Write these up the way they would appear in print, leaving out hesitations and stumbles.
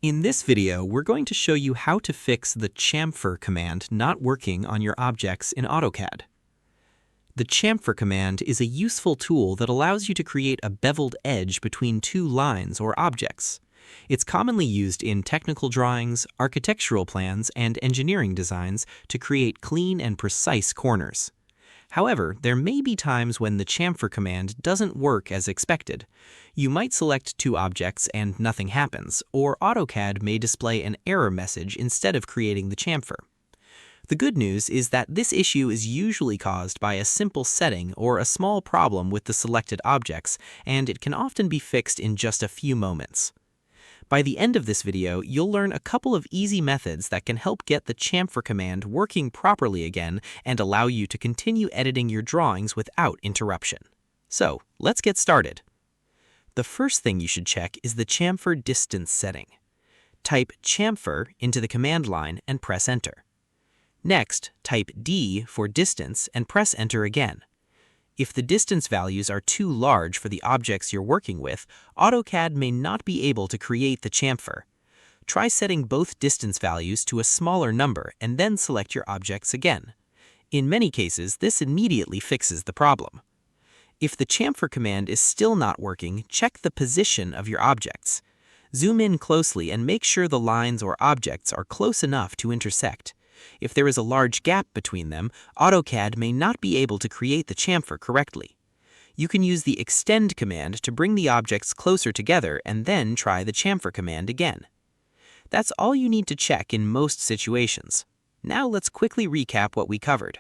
In this video, we're going to show you how to fix the chamfer command not working on your objects in AutoCAD. The chamfer command is a useful tool that allows you to create a beveled edge between two lines or objects. It's commonly used in technical drawings, architectural plans, and engineering designs to create clean and precise corners. However, there may be times when the chamfer command doesn't work as expected. You might select two objects and nothing happens, or AutoCAD may display an error message instead of creating the chamfer. The good news is that this issue is usually caused by a simple setting or a small problem with the selected objects, and it can often be fixed in just a few moments. By the end of this video, you'll learn a couple of easy methods that can help get the chamfer command working properly again and allow you to continue editing your drawings without interruption. So, let's get started. The first thing you should check is the chamfer distance setting. Type chamfer into the command line and press enter. Next, type D for distance and press enter again. If the distance values are too large for the objects you're working with, AutoCAD may not be able to create the chamfer. Try setting both distance values to a smaller number and then select your objects again. In many cases, this immediately fixes the problem. If the chamfer command is still not working, check the position of your objects. Zoom in closely and make sure the lines or objects are close enough to intersect. If there is a large gap between them, AutoCAD may not be able to create the chamfer correctly. You can use the extend command to bring the objects closer together and then try the chamfer command again. That's all you need to check in most situations. Now let's quickly recap what we covered.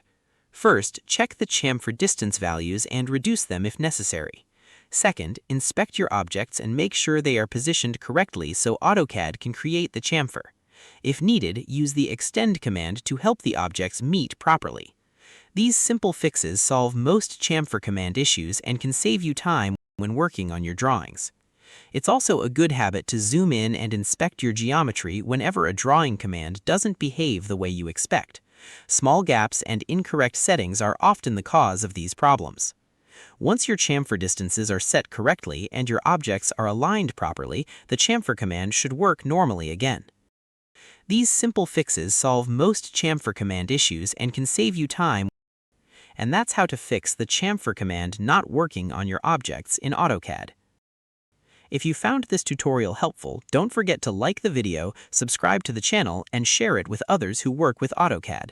First, check the chamfer distance values and reduce them if necessary. Second, inspect your objects and make sure they are positioned correctly so AutoCAD can create the chamfer. If needed, use the extend command to help the objects meet properly. These simple fixes solve most chamfer command issues and can save you time when working on your drawings. It's also a good habit to zoom in and inspect your geometry whenever a drawing command doesn't behave the way you expect. Small gaps and incorrect settings are often the cause of these problems. Once your chamfer distances are set correctly and your objects are aligned properly, the chamfer command should work normally again. These simple fixes solve most chamfer command issues and can save you time. And that's how to fix the chamfer command not working on your objects in AutoCAD. If you found this tutorial helpful, don't forget to like the video, subscribe to the channel, and share it with others who work with AutoCAD.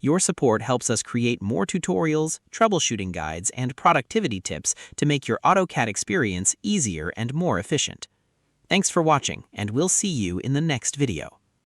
Your support helps us create more tutorials, troubleshooting guides, and productivity tips to make your AutoCAD experience easier and more efficient. Thanks for watching, and we'll see you in the next video.